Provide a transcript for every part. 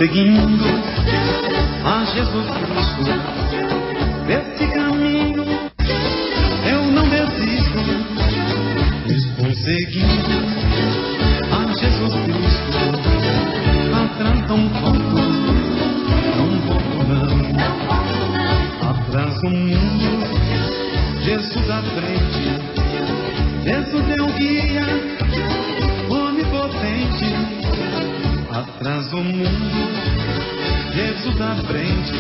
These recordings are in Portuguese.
seguindo a Jesus Cristo. Desse caminho eu não desisto. Estou seguindo a Jesus Cristo. Atrás não volto, não volto não. Atrás do mundo, Jesus à frente. Jesus é o guia onipotente. Atrás do mundo, Jesus à frente.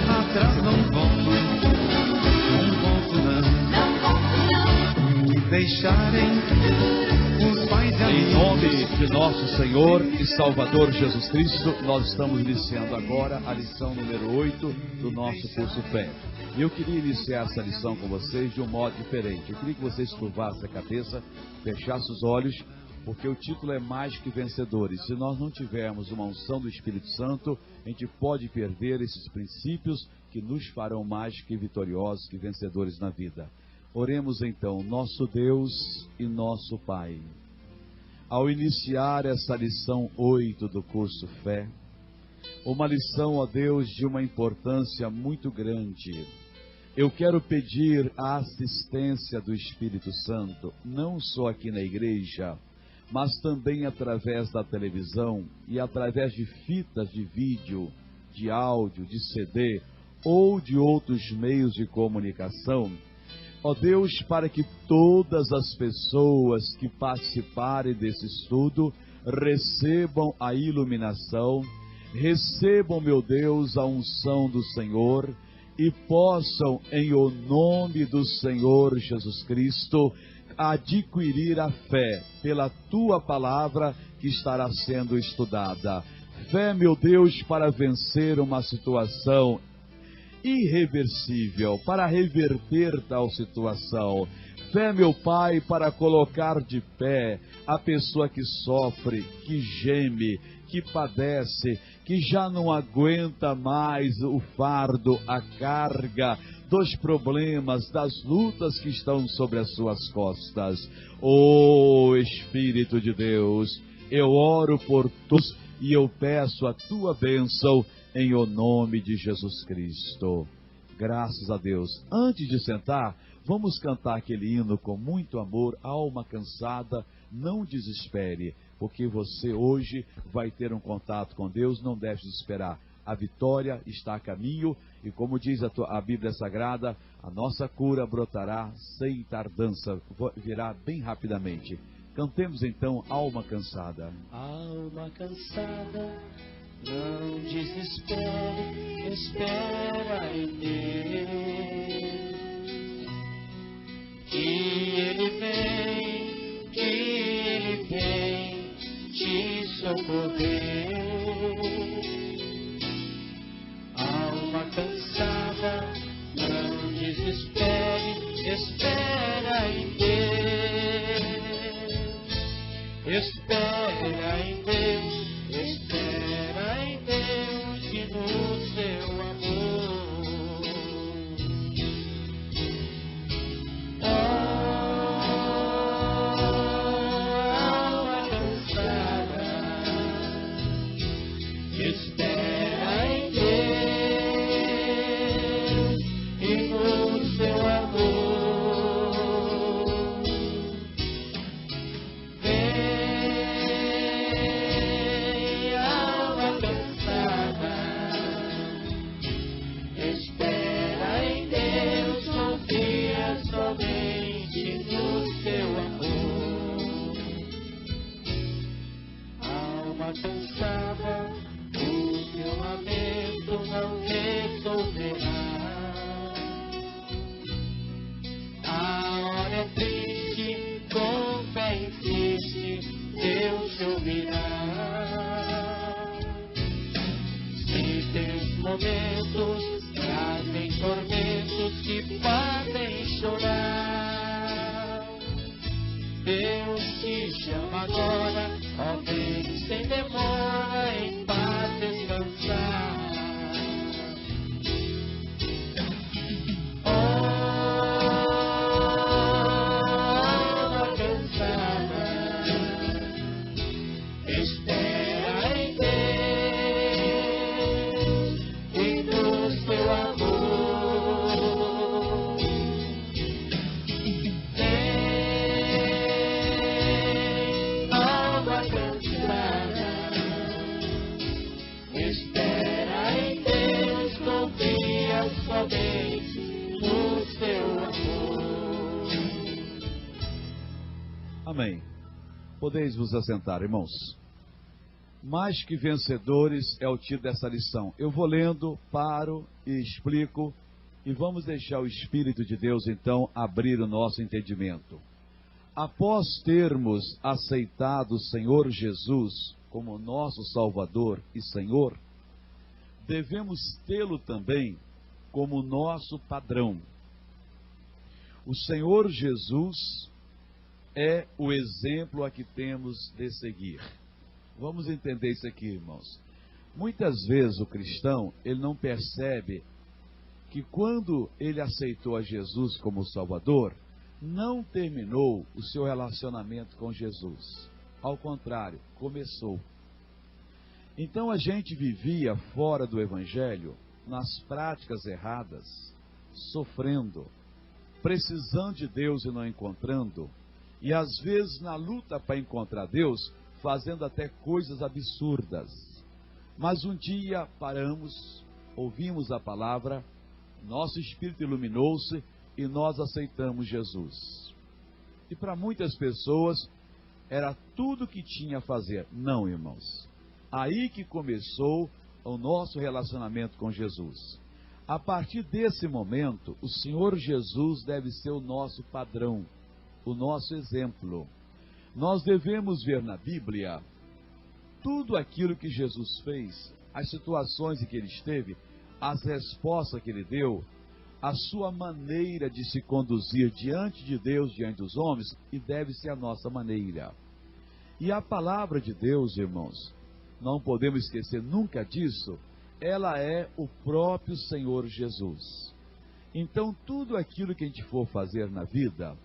Atrás não volto não. Me deixarem os pais e amigos. Em nome de nosso Senhor e Salvador Jesus Cristo, nós estamos iniciando agora a lição número 8 do nosso curso Fé. E eu queria iniciar essa lição com vocês de um modo diferente. Eu queria que vocês curvassem a cabeça, fechassem os olhos, porque o título é Mais que Vencedores. Se nós não tivermos uma unção do Espírito Santo, a gente pode perder esses princípios que nos farão mais que vitoriosos, que vencedores na vida. Oremos então, nosso Deus e nosso Pai. Ao iniciar essa lição 8 do curso Fé, uma lição, ó Deus, de uma importância muito grande. Eu quero pedir a assistência do Espírito Santo, não só aqui na igreja, mas também através da televisão e através de fitas de vídeo, de áudio, de CD ou de outros meios de comunicação. Ó Deus, para que todas as pessoas que participarem desse estudo recebam a iluminação, recebam, meu Deus, a unção do Senhor e possam, em o nome do Senhor Jesus Cristo, adquirir a fé pela Tua palavra que estará sendo estudada. Fé, meu Deus, para vencer uma situação irreversível, para reverter tal situação. Fé, meu Pai, para colocar de pé a pessoa que sofre, que geme, que padece, que já não aguenta mais o fardo, a carga dos problemas, das lutas que estão sobre as suas costas. Oh Espírito de Deus, eu oro por todos e eu peço a Tua bênção em o nome de Jesus Cristo. Graças a Deus. Antes de sentar, vamos cantar aquele hino com muito amor. Alma cansada, não desespere, porque você hoje vai ter um contato com Deus, não deve desesperar. A vitória está a caminho e, como diz a Bíblia Sagrada, a nossa cura brotará sem tardança, virá bem rapidamente. Cantemos então Alma Cansada. Alma cansada, não desespere, espera em Deus. Que Ele vem te socorrer. Alma cansada, não desespere, espera em Deus. Espera em Deus, espera em Deus e no seu amor. Alma cansada, espera em Deus e no seu amor. Cansada, o teu lamento não resolverá. A hora é triste, com fé insiste, Deus te ouvirá. Se teus momentos trazem tormentos que fazem chorar, Deus te chama agora, ó vem sem demora, em paz descansar. Alma cansada, espera em Deus. Amém. Podeis vos assentar, irmãos. Mais que vencedores é o título dessa lição. Eu vou lendo, paro e explico, e vamos deixar o Espírito de Deus, então, abrir o nosso entendimento. Após termos aceitado o Senhor Jesus como nosso Salvador e Senhor, devemos tê-lo também como nosso padrão. O Senhor Jesus é o exemplo a que temos de seguir. Vamos entender isso aqui, irmãos. Muitas vezes o cristão, ele não percebe que quando ele aceitou a Jesus como Salvador, não terminou o seu relacionamento com Jesus. Ao contrário, começou. Então a gente vivia fora do Evangelho, nas práticas erradas, sofrendo, precisando de Deus e não encontrando, e às vezes na luta para encontrar Deus, fazendo até coisas absurdas. Mas um dia paramos, ouvimos a palavra, nosso espírito iluminou-se e nós aceitamos Jesus. E para muitas pessoas era tudo que tinha a fazer. Não, irmãos. Aí que começou o nosso relacionamento com Jesus. A partir desse momento, o Senhor Jesus deve ser o nosso padrão, o nosso exemplo. Nós devemos ver na Bíblia tudo aquilo que Jesus fez, as situações em que ele esteve, as respostas que ele deu, a sua maneira de se conduzir diante de Deus, diante dos homens, e deve ser a nossa maneira. E a palavra de Deus, irmãos, não podemos esquecer nunca disso, ela é o próprio Senhor Jesus. Então, tudo aquilo que a gente for fazer na vida,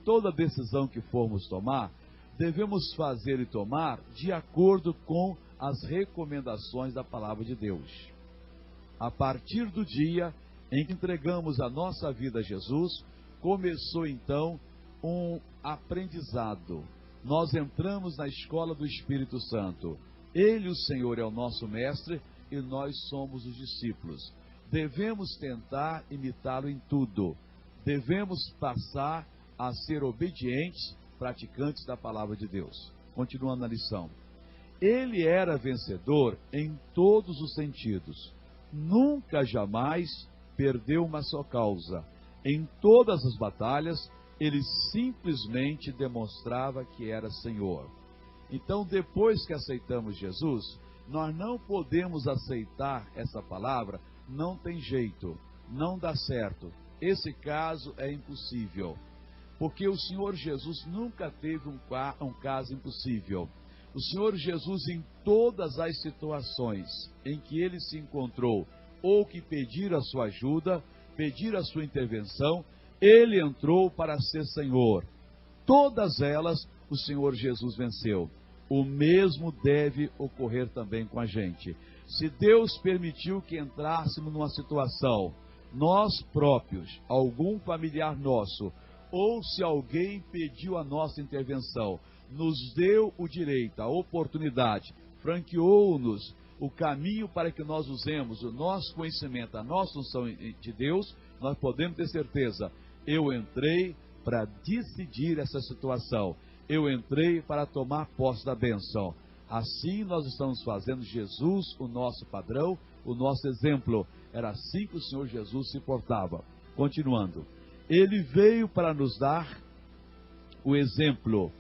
toda decisão que formos tomar, devemos fazer e tomar de acordo com as recomendações da palavra de Deus. A partir do dia em que entregamos a nossa vida a Jesus, começou então um aprendizado. Nós entramos na escola do Espírito Santo. Ele, o Senhor, é o nosso mestre e nós somos os discípulos. Devemos tentar imitá-lo em tudo. Devemos passar a ser obedientes, praticantes da palavra de Deus. Continuando a lição. Ele era vencedor em todos os sentidos. Nunca, jamais perdeu uma só causa. Em todas as batalhas, ele simplesmente demonstrava que era Senhor. Então, depois que aceitamos Jesus, nós não podemos aceitar essa palavra, não tem jeito, não dá certo. Esse caso é impossível, porque o Senhor Jesus nunca teve um caso impossível. O Senhor Jesus, em todas as situações em que ele se encontrou, ou que pedir a sua ajuda, pedir a sua intervenção, ele entrou para ser Senhor. Todas elas, o Senhor Jesus venceu. O mesmo deve ocorrer também com a gente. Se Deus permitiu que entrássemos numa situação, nós próprios, algum familiar nosso, ou se alguém pediu a nossa intervenção, nos deu o direito, a oportunidade, franqueou-nos o caminho para que nós usemos o nosso conhecimento, a nossa unção de Deus, nós podemos ter certeza, eu entrei para decidir essa situação, eu entrei para tomar posse da bênção. Assim nós estamos fazendo Jesus o nosso padrão, o nosso exemplo. Era assim que o Senhor Jesus se portava. Continuando, ele veio para nos dar o exemplo.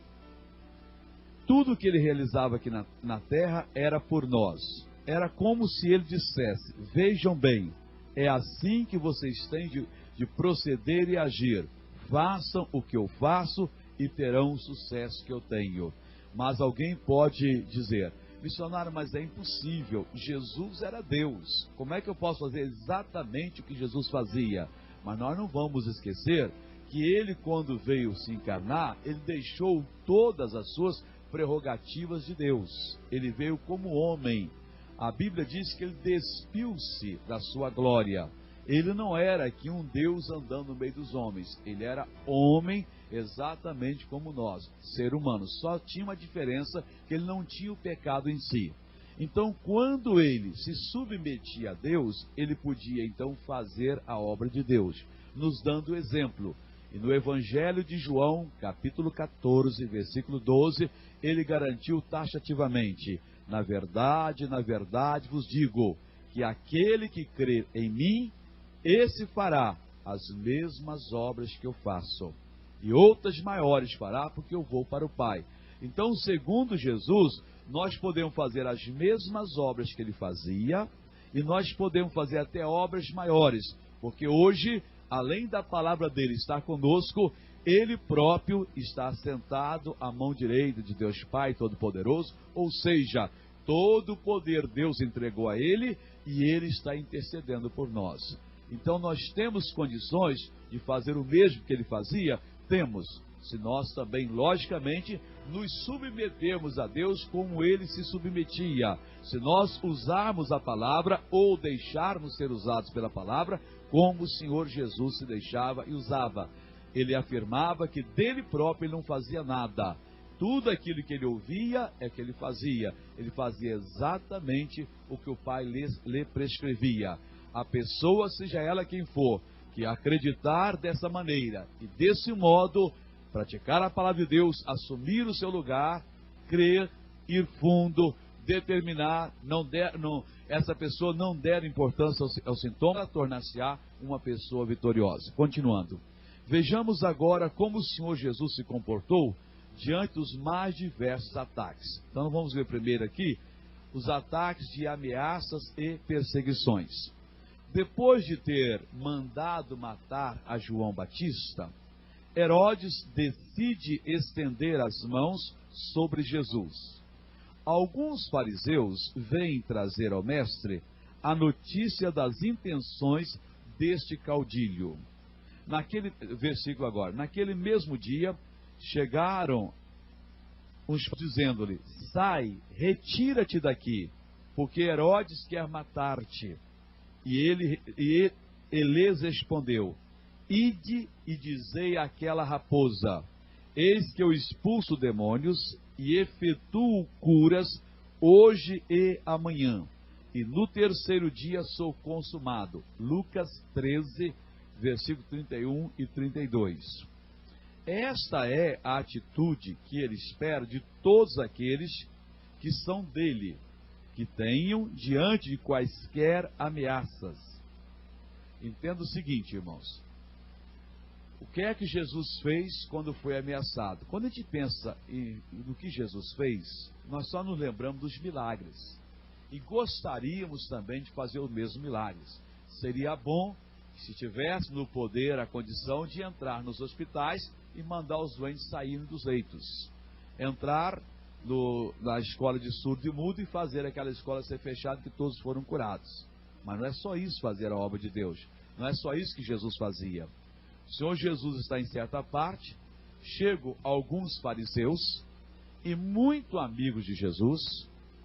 Tudo que ele realizava aqui na terra era por nós. Era como se ele dissesse, vejam bem, é assim que vocês têm de proceder e agir. Façam o que eu faço e terão o sucesso que eu tenho. Mas alguém pode dizer, missionário, mas é impossível, Jesus era Deus, como é que eu posso fazer exatamente o que Jesus fazia? Mas nós não vamos esquecer que ele, quando veio se encarnar, ele deixou todas as suas prerrogativas de Deus. Ele veio como homem. A Bíblia diz que ele despiu-se da sua glória. Ele não era aqui um Deus andando no meio dos homens. Ele era homem exatamente como nós, ser humano. Só tinha uma diferença, que ele não tinha o pecado em si. Então, quando ele se submetia a Deus, ele podia então fazer a obra de Deus, nos dando exemplo. E no Evangelho de João, capítulo 14, versículo 12, ele garantiu taxativamente: na verdade vos digo, que aquele que crer em mim, esse fará as mesmas obras que eu faço, e outras maiores fará, porque eu vou para o Pai. Então, segundo Jesus, nós podemos fazer as mesmas obras que ele fazia, e nós podemos fazer até obras maiores, porque hoje, além da palavra dele estar conosco, ele próprio está sentado à mão direita de Deus Pai Todo-Poderoso, ou seja, todo o poder Deus entregou a ele, e ele está intercedendo por nós. Então nós temos condições de fazer o mesmo que ele fazia? Temos, se nós também, logicamente, nos submetermos a Deus como ele se submetia, se nós usarmos a palavra ou deixarmos ser usados pela palavra, como o Senhor Jesus se deixava e usava. Ele afirmava que dele próprio ele não fazia nada. Tudo aquilo que ele ouvia é que ele fazia. Ele fazia exatamente o que o Pai lhe prescrevia. A pessoa, seja ela quem for, que acreditar dessa maneira e desse modo praticar a palavra de Deus, assumir o seu lugar, crer, ir fundo, determinar, essa pessoa não der importância ao sintoma, tornar-se-á uma pessoa vitoriosa. Continuando, vejamos agora como o Senhor Jesus se comportou diante dos mais diversos ataques. Então vamos ver primeiro aqui os ataques de ameaças e perseguições. Depois de ter mandado matar a João Batista, Herodes decide estender as mãos sobre Jesus. Alguns fariseus vêm trazer ao mestre a notícia das intenções deste caudilho. Naquele versículo agora, naquele mesmo dia, chegaram uns dizendo-lhe: sai, retira-te daqui, porque Herodes quer matar-te. E ele lhes respondeu: ide e dizei àquela raposa: eis que eu expulso demônios e efetuo curas hoje e amanhã, e no terceiro dia sou consumado. Lucas 13, versículo 31 e 32. Esta é a atitude que ele espera de todos aqueles que são dele, que tenham diante de quaisquer ameaças. Entenda o seguinte, irmãos: o que é que Jesus fez quando foi ameaçado? Quando a gente pensa no que Jesus fez, nós só nos lembramos dos milagres, e gostaríamos também de fazer os mesmos milagres. Seria bom se tivesse no poder a condição de entrar nos hospitais e mandar os doentes saírem dos leitos, entrar na escola de surdo e mudo e fazer aquela escola ser fechada, que todos foram curados. Mas não é só isso fazer a obra de Deus, não é só isso que Jesus fazia. O Senhor Jesus está em certa parte, chegam alguns fariseus e muito amigos de Jesus,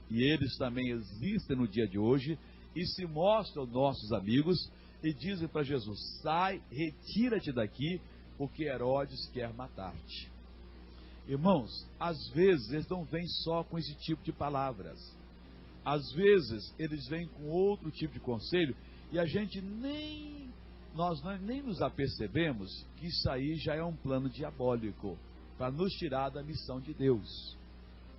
e eles também existem no dia de hoje, e se mostram nossos amigos, e dizem para Jesus: sai, retira-te daqui, porque Herodes quer matar-te. Irmãos, às vezes eles não vêm só com esse tipo de palavras. Às vezes eles vêm com outro tipo de conselho e a gente nem nos apercebemos que isso aí já é um plano diabólico para nos tirar da missão de Deus.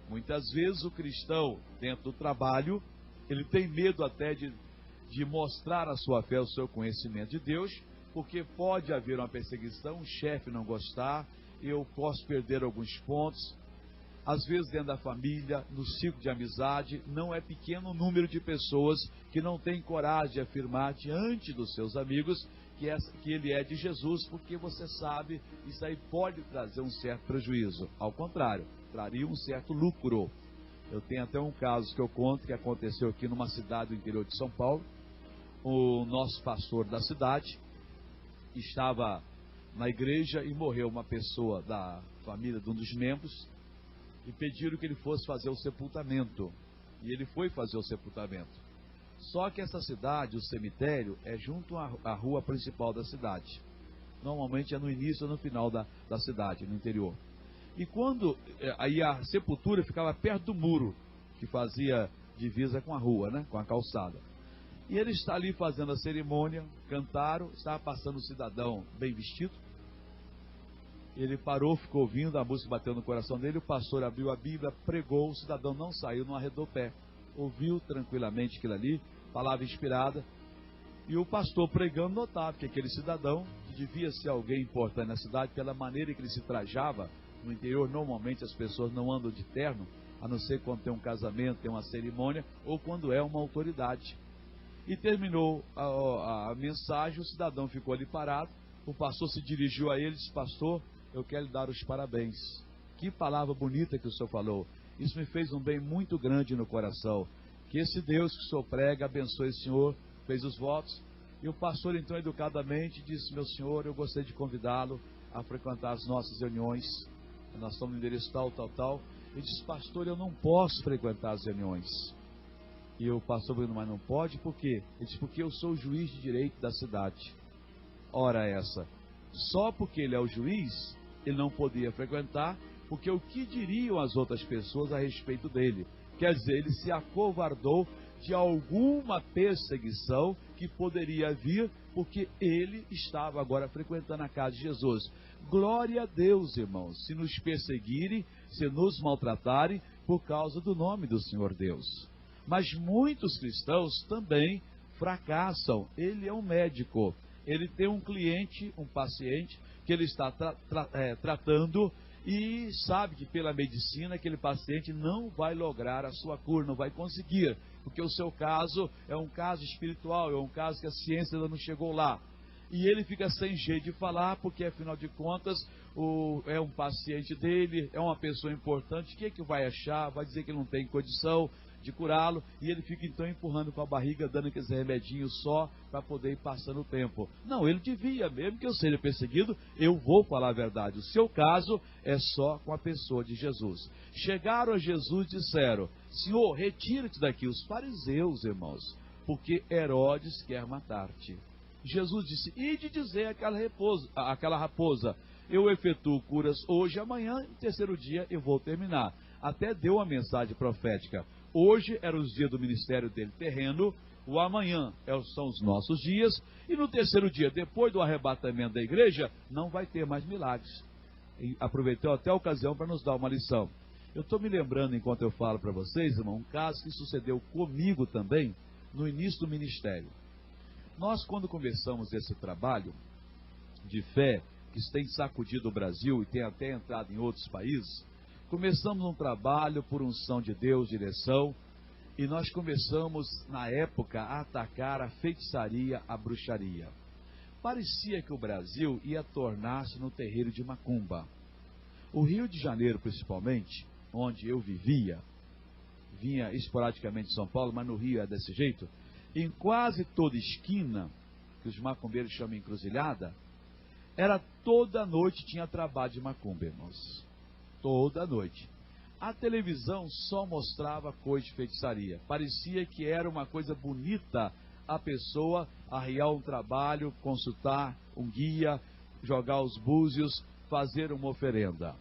Muitas vezes o cristão, dentro do trabalho, ele tem medo até de mostrar a sua fé, o seu conhecimento de Deus, porque pode haver uma perseguição, um chefe não gostar, eu posso perder alguns pontos. Às vezes dentro da família, no ciclo de amizade, não é pequeno o número de pessoas que não têm coragem de afirmar diante dos seus amigos que ele é de Jesus, porque você sabe, isso aí pode trazer um certo prejuízo. Ao contrário, traria um certo lucro. Eu tenho até um caso que eu conto, que aconteceu aqui numa cidade do interior de São Paulo. O nosso pastor da cidade estava na igreja e morreu uma pessoa da família de um dos membros, e pediram que ele fosse fazer o sepultamento, e ele foi fazer o sepultamento. Só que essa cidade, o cemitério, é junto à rua principal da cidade. Normalmente é no início ou no final da cidade, no interior. E quando aí a sepultura ficava perto do muro, que fazia divisa com a rua, né, com a calçada. E ele está ali fazendo a cerimônia, cantaram, estava passando um cidadão bem vestido, Ele parou, ficou ouvindo, a música bateu no coração dele, o pastor abriu a Bíblia, pregou, o cidadão não saiu, não arredou pé. Ouviu tranquilamente aquilo ali, palavra inspirada, e o pastor pregando notava que aquele cidadão, que devia ser alguém importante na cidade, pela maneira que ele se trajava, no interior normalmente as pessoas não andam de terno, a não ser quando tem um casamento, tem uma cerimônia, ou quando é uma autoridade. E terminou a mensagem, o cidadão ficou ali parado, o pastor se dirigiu a ele e disse: pastor, eu quero lhe dar os parabéns. Que palavra bonita que o senhor falou. Isso me fez um bem muito grande no coração. Que esse Deus que o senhor prega abençoe o senhor. Fez os votos. E o pastor então educadamente disse: meu senhor, eu gostaria de convidá-lo a frequentar as nossas reuniões. Nós estamos no endereço tal. Ele disse: pastor, eu não posso frequentar as reuniões. E o pastor falou: mas não pode? Por quê? Ele disse: porque eu sou o juiz de direito da cidade. Ora essa, só porque ele é o juiz, ele não podia frequentar, porque o que diriam as outras pessoas a respeito dele? Quer dizer, ele se acovardou de alguma perseguição que poderia vir, porque ele estava agora frequentando a casa de Jesus. Glória a Deus, irmãos, se nos perseguirem, se nos maltratarem, por causa do nome do Senhor Deus. Mas muitos cristãos também fracassam. Ele é um médico, ele tem um cliente, um paciente, que ele está tratando, e sabe que pela medicina aquele paciente não vai lograr a sua cura, não vai conseguir, porque o seu caso é um caso espiritual, é um caso que a ciência ainda não chegou lá. E ele fica sem jeito de falar, porque afinal de contas é um paciente dele, é uma pessoa importante. O que é que vai achar? Vai dizer que não tem condição de curá-lo, e ele fica então empurrando com a barriga, dando aqueles remedinhos só para poder ir passando o tempo. Não, ele devia, mesmo que eu seja perseguido, eu vou falar a verdade. O seu caso é só com a pessoa de Jesus. Chegaram a Jesus e disseram: Senhor, retira-te daqui, os fariseus, irmãos, porque Herodes quer matar-te. Jesus disse: ide dizer àquela raposa, eu efetuo curas hoje, amanhã, no terceiro dia eu vou terminar. Até deu a mensagem profética. Hoje eram os dias do ministério dele terreno, o amanhã são os nossos dias, e no terceiro dia, depois do arrebatamento da igreja, não vai ter mais milagres. E aproveitou até a ocasião para nos dar uma lição. Eu estou me lembrando, enquanto eu falo para vocês, irmão, um caso que sucedeu comigo também, no início do ministério. Nós, quando começamos esse trabalho de fé, que tem sacudido o Brasil e tem até entrado em outros países, começamos um trabalho por unção de Deus, direção, e nós começamos, na época, a atacar a feitiçaria, a bruxaria. Parecia que o Brasil ia tornar-se no terreiro de macumba. O Rio de Janeiro, principalmente, onde eu vivia, vinha esporadicamente de São Paulo, mas no Rio é desse jeito, em quase toda esquina, que os macumbeiros chamam encruzilhada, era toda noite tinha trabalho de macumba, irmãos. Toda noite. A televisão só mostrava coisa de feitiçaria. Parecia que era uma coisa bonita a pessoa arriar um trabalho, consultar um guia, jogar os búzios, fazer uma oferenda.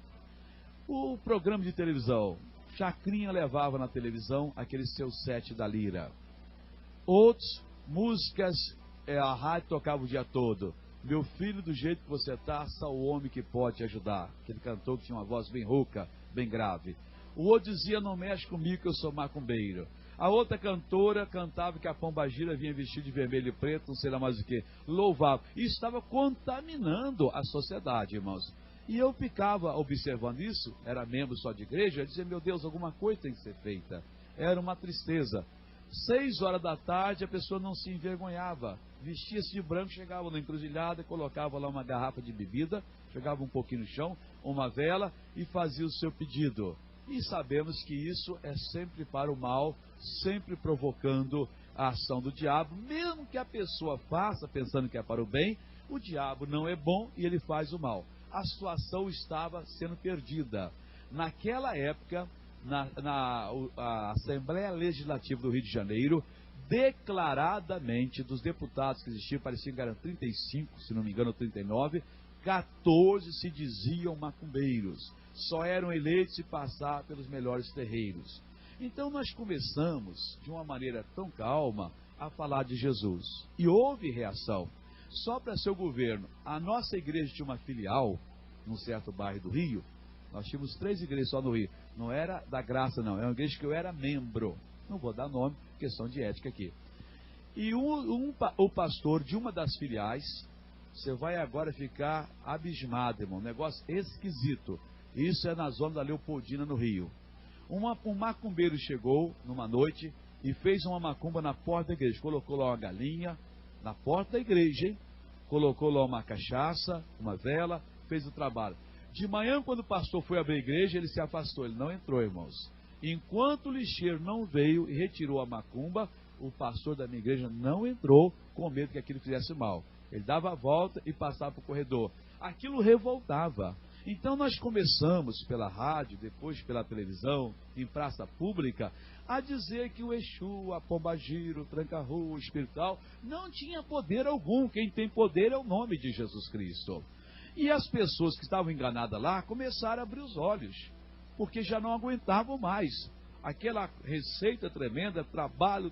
O programa de televisão, Chacrinha levava na televisão aquele seu sete da lira. Outros, músicas, a rádio tocava o dia todo. Meu filho, do jeito que você está, só o homem que pode te ajudar. Aquele cantor que tinha uma voz bem rouca, bem grave. O outro dizia: não mexe comigo que eu sou macumbeiro. A outra cantora cantava que a pombagira vinha vestida de vermelho e preto, não sei lá mais o que. Louvava. Isso estava contaminando a sociedade, irmãos. E eu ficava observando isso, era membro só de igreja, eu dizia: meu Deus, alguma coisa tem que ser feita. Era uma tristeza. 6 horas da tarde a pessoa não se envergonhava, vestia-se de branco, chegava na encruzilhada, colocava lá uma garrafa de bebida, jogava um pouquinho no chão, uma vela e fazia o seu pedido. E sabemos que isso é sempre para o mal, sempre provocando a ação do diabo. Mesmo que a pessoa faça pensando que é para o bem, o diabo não é bom e ele faz o mal. A situação estava sendo perdida. Naquela época, a Assembleia Legislativa do Rio de Janeiro, declaradamente, dos deputados que existiam, pareciam que eram 35, se não me engano 39, 14 se diziam macumbeiros. Só eram eleitos se passar pelos melhores terreiros. Então nós começamos, de uma maneira tão calma, a falar de Jesus. E houve reação. Só para seu governo, a nossa igreja tinha uma filial num certo bairro do Rio. Nós tínhamos 3 igrejas só no Rio. Não era da Graça, não. Era uma igreja que eu era membro. Não vou dar nome, questão de ética aqui. E o pastor de uma das filiais, você vai agora ficar abismado, irmão. Um negócio esquisito. Isso é na zona da Leopoldina, no Rio. Um macumbeiro chegou numa noite e fez uma macumba na porta da igreja. Colocou lá uma galinha na porta da igreja, hein? Colocou lá uma cachaça, uma vela, fez o trabalho. De manhã, quando o pastor foi abrir a igreja, ele se afastou, ele não entrou, irmãos. Enquanto o lixeiro não veio e retirou a macumba, o pastor da minha igreja não entrou com medo que aquilo fizesse mal. Ele dava a volta e passava para o corredor. Aquilo revoltava. Então nós começamos pela rádio, depois pela televisão, em praça pública, a dizer que o Exu, a Pombagira, o Tranca-Rua, o espiritual, não tinha poder algum. Quem tem poder é o nome de Jesus Cristo. E as pessoas que estavam enganadas lá começaram a abrir os olhos, porque já não aguentavam mais. Aquela receita tremenda, trabalho,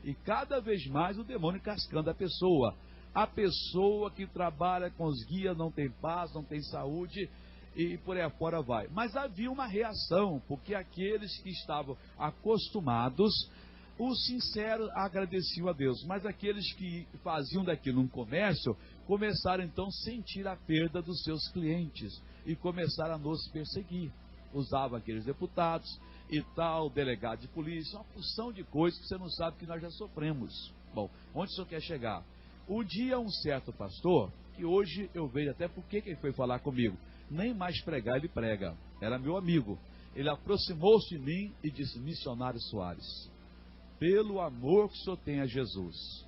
e cada vez mais o demônio cascando a pessoa. A pessoa que trabalha com os guias não tem paz, não tem saúde e por aí afora vai. Mas havia uma reação, porque aqueles que estavam acostumados, o sincero agradeciam a Deus, mas aqueles que faziam daquilo um comércio, começaram então a sentir a perda dos seus clientes e começaram a nos perseguir. Usavam aqueles deputados e tal, delegado de polícia, uma porção de coisas que você não sabe que nós já sofremos. Bom, onde o senhor quer chegar? Um dia um certo pastor, que hoje eu vejo até porque ele foi falar comigo, nem mais pregar ele prega, era meu amigo. Ele aproximou-se de mim e disse: missionário Soares, pelo amor que o senhor tem a Jesus.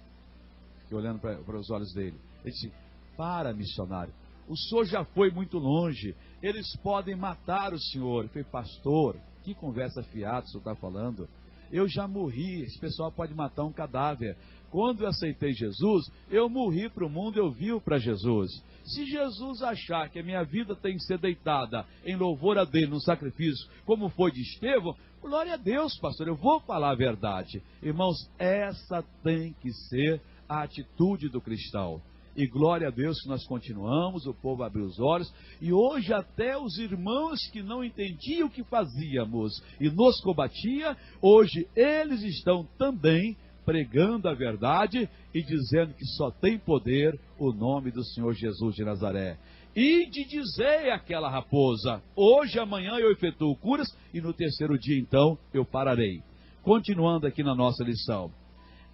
Fiquei olhando para os olhos dele. Ele disse: para, missionário, o senhor já foi muito longe, eles podem matar o senhor. Eu falei: pastor, que conversa fiada o senhor está falando? Eu já morri, esse pessoal pode matar um cadáver. Quando eu aceitei Jesus, eu morri para o mundo, eu vivo para Jesus. Se Jesus achar que a minha vida tem que ser deitada em louvor a dele, no sacrifício, como foi de Estevão, glória a Deus, pastor, eu vou falar a verdade. Irmãos, essa tem que ser a atitude do cristão. E glória a Deus que nós continuamos, o povo abriu os olhos, e hoje até os irmãos que não entendiam o que fazíamos e nos combatia, hoje eles estão também pregando a verdade e dizendo que só tem poder o nome do Senhor Jesus de Nazaré. E de dizer àquela raposa: hoje, amanhã eu efetuo curas, e no terceiro dia então eu pararei. Continuando aqui na nossa lição.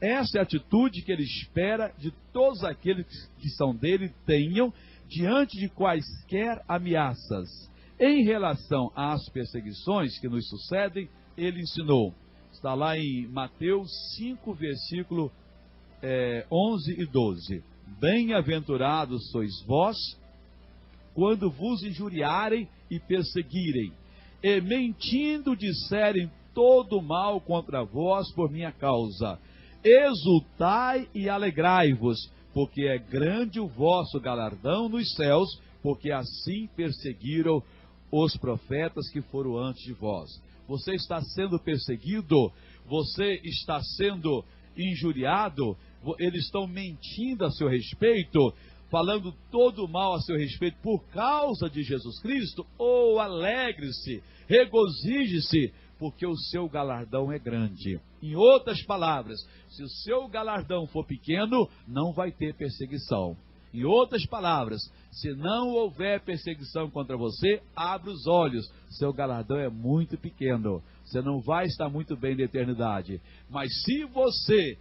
Essa é a atitude que ele espera de todos aqueles que são dele tenham diante de quaisquer ameaças. Em relação às perseguições que nos sucedem, ele ensinou. Está lá em Mateus 5, versículo 11 e 12. Bem-aventurados sois vós, quando vos injuriarem e perseguirem, e mentindo disserem todo mal contra vós por minha causa. Exultai e alegrai-vos, porque é grande o vosso galardão nos céus, porque assim perseguiram os profetas que foram antes de vós. Você está sendo perseguido, você está sendo injuriado, eles estão mentindo a seu respeito, falando todo mal a seu respeito por causa de Jesus Cristo. Ou alegre-se, regozije-se, porque o seu galardão é grande. Em outras palavras, se o seu galardão for pequeno, não vai ter perseguição. Em outras palavras, se não houver perseguição contra você, abra os olhos, seu galardão é muito pequeno, você não vai estar muito bem na eternidade. Mas se você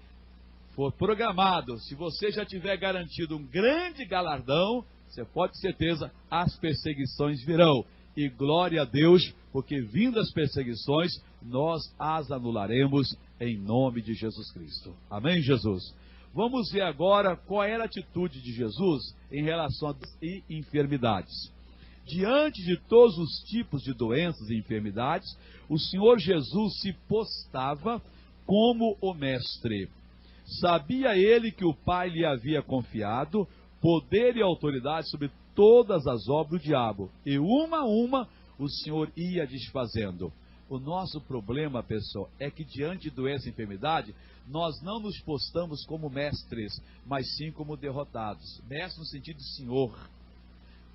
for programado, se você já tiver garantido um grande galardão, você pode ter certeza, as perseguições virão. E glória a Deus, porque vindo as perseguições, nós as anularemos em nome de Jesus Cristo. Amém, Jesus? Vamos ver agora qual era a atitude de Jesus em relação às enfermidades. Diante de todos os tipos de doenças e enfermidades, o Senhor Jesus se postava como o mestre. Sabia ele que o Pai lhe havia confiado poder e autoridade sobre todas as obras do diabo, e uma a uma o Senhor ia desfazendo. O nosso problema, pessoal, é que diante de doença e enfermidade, nós não nos postamos como mestres, mas sim como derrotados. Mestre no sentido de Senhor.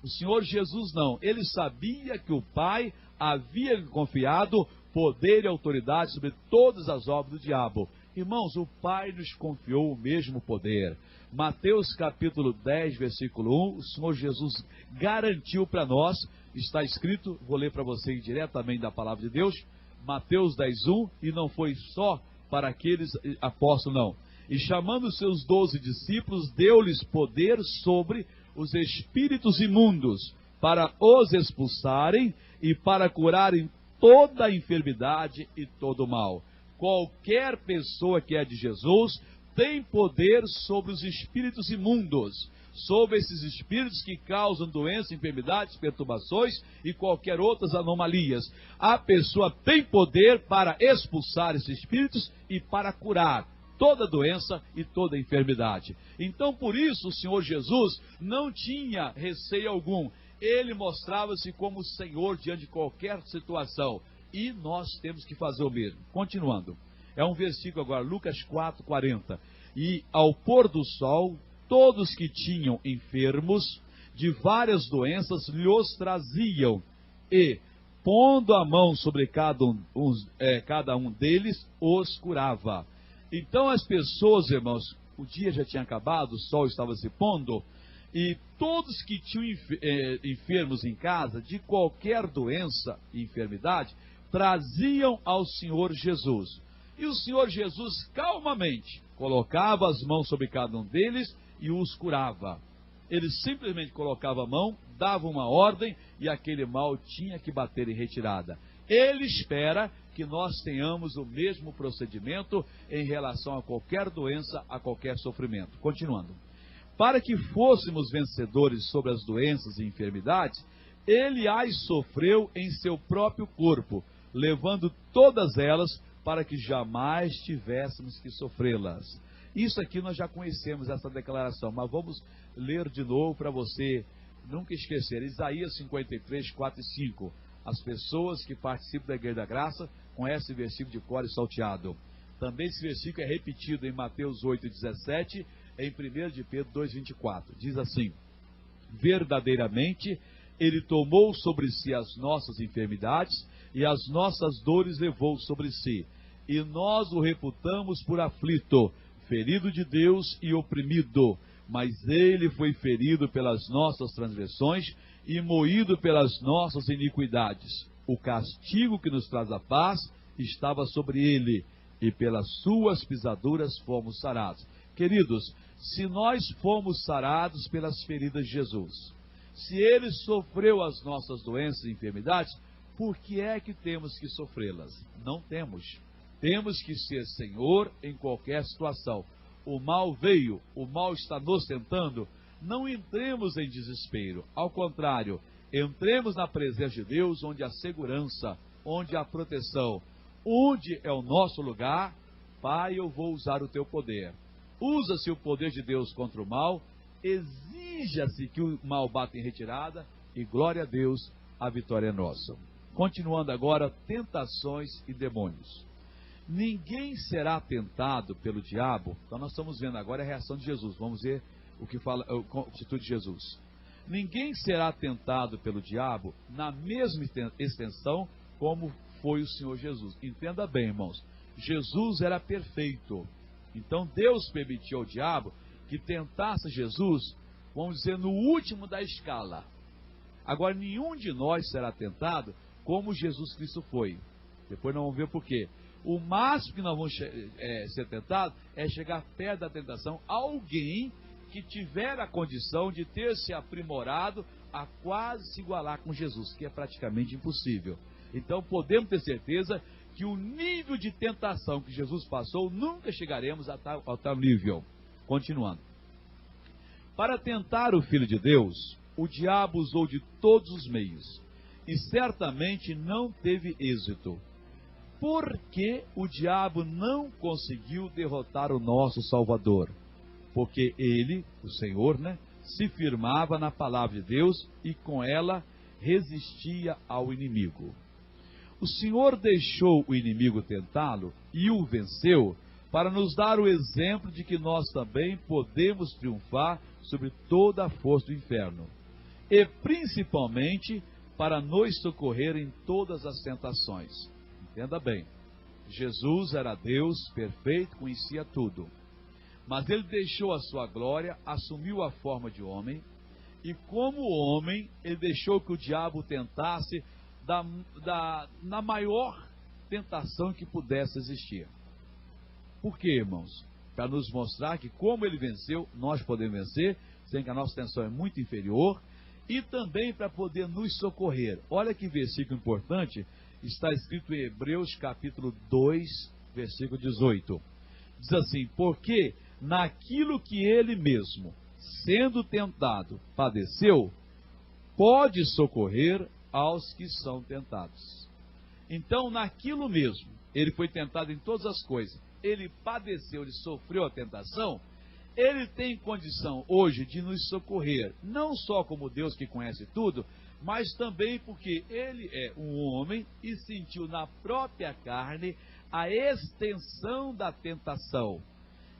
O Senhor Jesus não. Ele sabia que o Pai havia lhe confiado poder e autoridade sobre todas as obras do diabo. Irmãos, o Pai nos confiou o mesmo poder. Mateus capítulo 10, versículo 1, o Senhor Jesus garantiu para nós, está escrito, vou ler para vocês diretamente da palavra de Deus, Mateus 10, 1, e não foi só para aqueles apóstolos, não. E chamando os seus 12 discípulos, deu-lhes poder sobre os espíritos imundos, para os expulsarem e para curarem toda a enfermidade e todo o mal. Qualquer pessoa que é de Jesus tem poder sobre os espíritos imundos, sobre esses espíritos que causam doenças, enfermidades, perturbações e qualquer outras anomalias. A pessoa tem poder para expulsar esses espíritos e para curar toda doença e toda enfermidade. Então, por isso, o Senhor Jesus não tinha receio algum. Ele mostrava-se como Senhor diante de qualquer situação. E nós temos que fazer o mesmo. Continuando. É um versículo agora, Lucas 4, 40. E ao pôr do sol, todos que tinham enfermos de várias doenças lhes traziam. E, pondo a mão sobre cada um deles, os curava. Então as pessoas, irmãos, o dia já tinha acabado, o sol estava se pondo, e todos que tinham enfermos em casa, de qualquer doença e enfermidade, traziam ao Senhor Jesus. E o Senhor Jesus calmamente colocava as mãos sobre cada um deles e os curava. Ele simplesmente colocava a mão, dava uma ordem e aquele mal tinha que bater em retirada. Ele espera que nós tenhamos o mesmo procedimento em relação a qualquer doença, a qualquer sofrimento. Continuando. Para que fôssemos vencedores sobre as doenças e enfermidades, ele as sofreu em seu próprio corpo, levando todas elas para que jamais tivéssemos que sofrê-las. Isso aqui nós já conhecemos, essa declaração, mas vamos ler de novo para você nunca esquecer. Isaías 53, 4 e 5. As pessoas que participam da Igreja da Graça conhecem o versículo de cor e salteado. Também esse versículo é repetido em Mateus 8, 17, em 1 de Pedro 2, 24. Diz assim: verdadeiramente ele tomou sobre si as nossas enfermidades e as nossas dores levou sobre si. E nós o reputamos por aflito, ferido de Deus e oprimido. Mas ele foi ferido pelas nossas transgressões e moído pelas nossas iniquidades. O castigo que nos traz a paz estava sobre ele, e pelas suas pisaduras fomos sarados. Queridos, se nós fomos sarados pelas feridas de Jesus, se ele sofreu as nossas doenças e enfermidades, por que é que temos que sofrê-las? Não temos. Temos que ser Senhor em qualquer situação. O mal veio, o mal está nos tentando, não entremos em desespero. Ao contrário, entremos na presença de Deus, onde há segurança, onde há proteção. Onde é o nosso lugar? Pai, eu vou usar o teu poder. Usa-se o poder de Deus contra o mal, exija-se que o mal bata em retirada, e glória a Deus, a vitória é nossa. Continuando agora, tentações e demônios. Ninguém será tentado pelo diabo. Então nós estamos vendo agora a reação de Jesus. Vamos ver o que fala a atitude de Jesus. Ninguém será tentado pelo diabo na mesma extensão como foi o Senhor Jesus. Entenda bem, irmãos. Jesus era perfeito. Então Deus permitiu ao diabo que tentasse Jesus, vamos dizer, no último da escala. Agora, nenhum de nós será tentado como Jesus Cristo foi. Depois nós vamos ver por quê. O máximo que nós vamos ser tentados é chegar perto da tentação alguém que tiver a condição de ter se aprimorado a quase se igualar com Jesus, que é praticamente impossível. Então podemos ter certeza que o nível de tentação que Jesus passou, nunca chegaremos a tal nível. Continuando. Para tentar o Filho de Deus, o diabo usou de todos os meios, e certamente não teve êxito. Por que o diabo não conseguiu derrotar o nosso Salvador? Porque ele, o Senhor, se firmava na palavra de Deus e com ela resistia ao inimigo. O Senhor deixou o inimigo tentá-lo e o venceu para nos dar o exemplo de que nós também podemos triunfar sobre toda a força do inferno. e principalmente para nos socorrer em todas as tentações. Entenda bem, Jesus era Deus perfeito, conhecia tudo. Mas ele deixou a sua glória, assumiu a forma de homem, e como homem, ele deixou que o diabo tentasse na maior tentação que pudesse existir. Por quê, irmãos? Para nos mostrar que como ele venceu, nós podemos vencer, sendo que a nossa tensão é muito inferior, e também para poder nos socorrer. Olha que versículo importante, está escrito em Hebreus capítulo 2, versículo 18. Diz assim: porque naquilo que ele mesmo, sendo tentado, padeceu, pode socorrer aos que são tentados. Então, naquilo mesmo, ele foi tentado em todas as coisas, ele padeceu, ele sofreu a tentação, ele tem condição hoje de nos socorrer, não só como Deus que conhece tudo, mas também porque ele é um homem e sentiu na própria carne a extensão da tentação.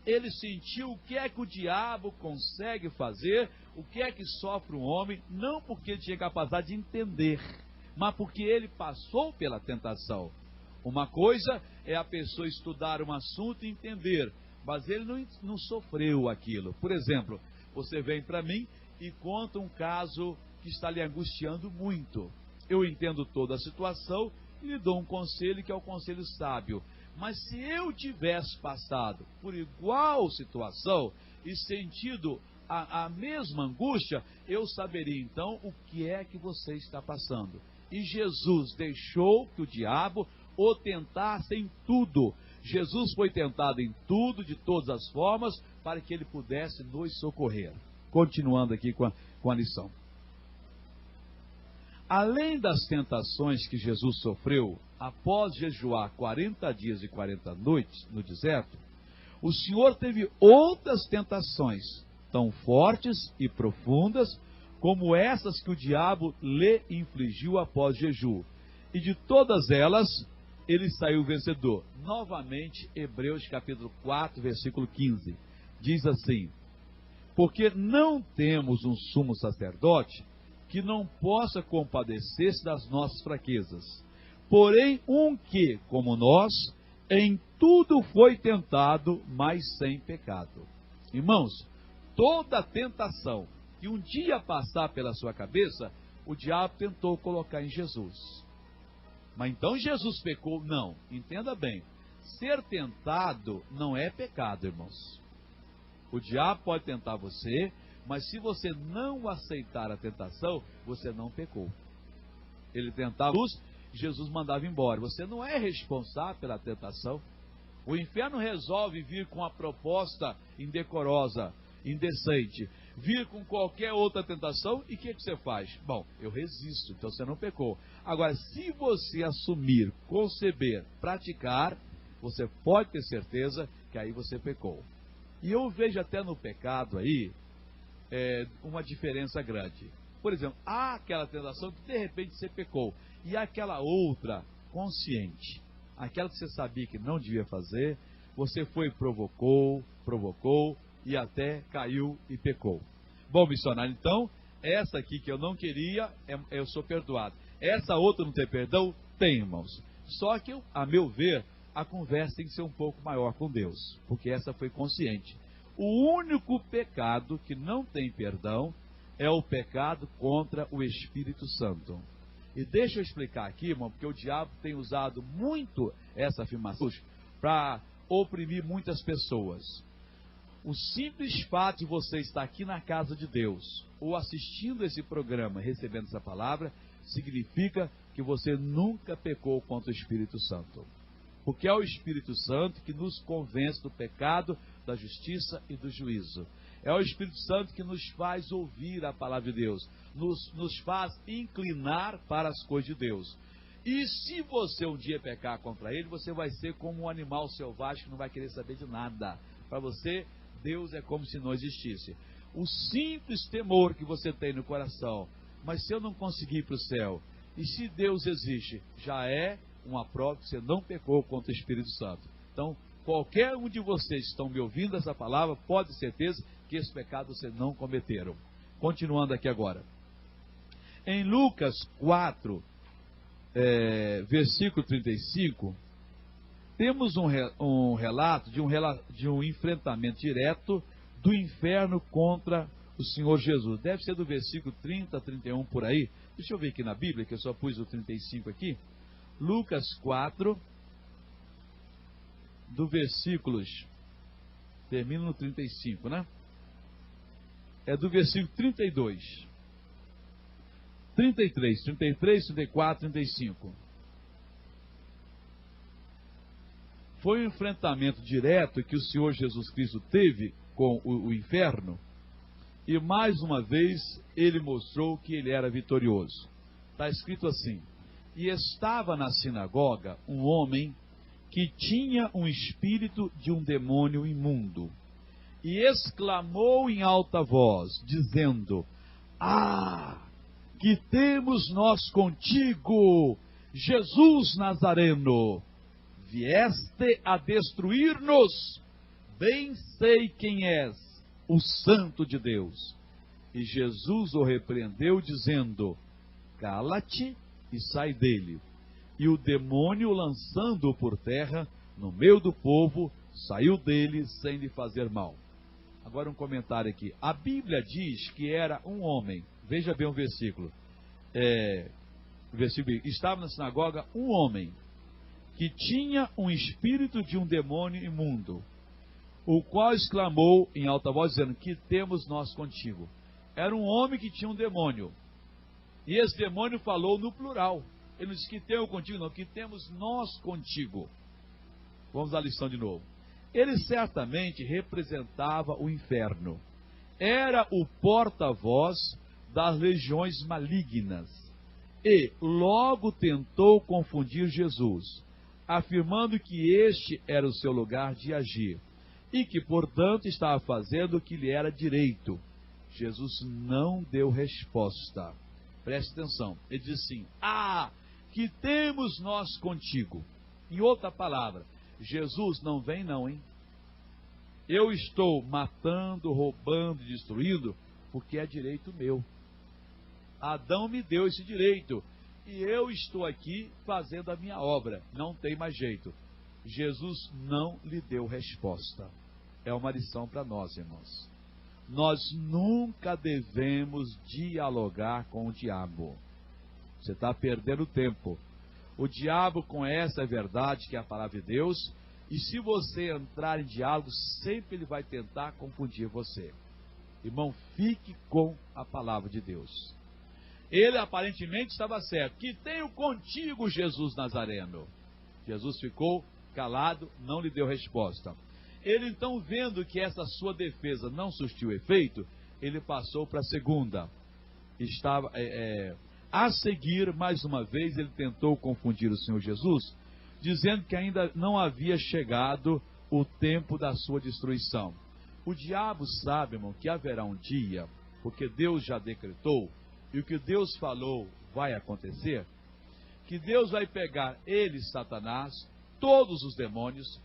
Ele sentiu o que é que o diabo consegue fazer, o que é que sofre um homem, não porque ele tinha capacidade de entender, mas porque ele passou pela tentação. Uma coisa é a pessoa estudar um assunto e entender, mas ele não sofreu aquilo. Por exemplo, você vem para mim e conta um caso que está lhe angustiando muito. Eu entendo toda a situação e lhe dou um conselho que é o conselho sábio. Mas se eu tivesse passado por igual situação e sentido a mesma angústia, eu saberia então o que é que você está passando. E Jesus deixou que o diabo o tentasse em tudo. Jesus foi tentado em tudo, de todas as formas, para que ele pudesse nos socorrer. Continuando aqui com a lição. Além das tentações que Jesus sofreu após jejuar 40 dias e 40 noites no deserto, o Senhor teve outras tentações, tão fortes e profundas, como essas que o diabo lhe infligiu após jejum. E de todas elas, ele saiu vencedor. Novamente, Hebreus capítulo 4, versículo 15. Diz assim: porque não temos um sumo sacerdote que não possa compadecer-se das nossas fraquezas, porém um que, como nós, em tudo foi tentado, mas sem pecado. Irmãos, toda tentação que um dia passar pela sua cabeça, o diabo tentou colocar em Jesus. Mas então Jesus pecou? Não, entenda bem, ser tentado não é pecado, irmãos. O diabo pode tentar você, mas se você não aceitar a tentação, você não pecou. Ele tentava Jesus mandava embora. Você não é responsável pela tentação. O inferno resolve vir com a proposta indecorosa, indecente, vir com qualquer outra tentação, e o que você faz? Bom, eu resisto, então você não pecou. Agora, se você assumir, conceber, praticar, você pode ter certeza que aí você pecou. E eu vejo até no pecado aí uma diferença grande. Por exemplo, há aquela tentação que de repente você pecou, e há aquela outra consciente, aquela que você sabia que não devia fazer, você foi e provocou e até caiu e pecou. Bom, missionário, então, essa aqui que eu não queria, eu sou perdoado. Essa outra não tem perdão? Tem, irmãos. Só que, a meu ver, a conversa tem que ser um pouco maior com Deus, porque essa foi consciente. O único pecado que não tem perdão é o pecado contra o Espírito Santo. E deixa eu explicar aqui, irmão, porque o diabo tem usado muito essa afirmação para oprimir muitas pessoas. O simples fato de você estar aqui na casa de Deus, ou assistindo esse programa, recebendo essa palavra, significa que você nunca pecou contra o Espírito Santo. Porque é o Espírito Santo que nos convence do pecado, da justiça e do juízo. É o Espírito Santo que nos faz ouvir a palavra de Deus, nos faz inclinar para as coisas de Deus. E se você um dia pecar contra ele, você vai ser como um animal selvagem que não vai querer saber de nada. Para você, Deus é como se não existisse. O simples temor que você tem no coração, mas se eu não conseguir ir para o céu, e se Deus existe, já é uma prova que você não pecou contra o Espírito Santo. Então, qualquer um de vocês que estão me ouvindo essa palavra, pode ter certeza que esse pecado vocês não cometeram. Continuando aqui agora. Em Lucas 4, versículo 35, temos um relato de um enfrentamento direto do inferno contra o Senhor Jesus. Deve ser do versículo 30 a 31 por aí. Deixa eu ver aqui na Bíblia, que eu só pus o 35 aqui. Lucas 4, do versículos, termina no 35, né? É do versículo 32. 33, 34, 35. Foi um enfrentamento direto que o Senhor Jesus Cristo teve com o inferno, e mais uma vez ele mostrou que ele era vitorioso. Está escrito assim: e estava na sinagoga um homem que tinha um espírito de um demônio imundo, e exclamou em alta voz, dizendo: ah, que temos nós contigo, Jesus Nazareno? Vieste a destruir-nos? Bem sei quem és, o Santo de Deus. E Jesus o repreendeu, dizendo: cala-te e sai dele. E o demônio, lançando-o por terra, no meio do povo, saiu dele sem lhe fazer mal. Agora um comentário aqui. A Bíblia diz que era um homem. Veja bem o versículo. Estava na sinagoga um homem que tinha um espírito de um demônio imundo, o qual exclamou em alta voz, dizendo: que temos nós contigo? Era um homem que tinha um demônio, e esse demônio falou no plural. Ele não disse que tenho contigo, não, que temos nós contigo. Vamos à lição de novo. Ele certamente representava o inferno, era o porta-voz das legiões malignas, e logo tentou confundir Jesus, afirmando que este era o seu lugar de agir, e que, portanto, estava fazendo o que lhe era direito. Jesus não deu resposta. Preste atenção. Ele diz assim: ah, que temos nós contigo. Em outra palavra, Jesus não vem não, hein? Eu estou matando, roubando, destruindo, porque é direito meu. Adão me deu esse direito, e eu estou aqui fazendo a minha obra. Não tem mais jeito. Jesus não lhe deu resposta. É uma lição para nós, irmãos. Nós nunca devemos dialogar com o diabo. Você está perdendo tempo. O diabo conhece a verdade, que é a palavra de Deus, e se você entrar em diálogo, sempre ele vai tentar confundir você. Irmão, fique com a palavra de Deus. Ele aparentemente estava certo. Que tenho contigo, Jesus Nazareno. Jesus ficou calado, não lhe deu resposta. Ele então, vendo que essa sua defesa não surtiu efeito, ele passou para a segunda. A seguir, mais uma vez, ele tentou confundir o Senhor Jesus, dizendo que ainda não havia chegado o tempo da sua destruição. O diabo sabe, irmão, que haverá um dia, porque Deus já decretou, e o que Deus falou vai acontecer, que Deus vai pegar ele, Satanás, todos os demônios,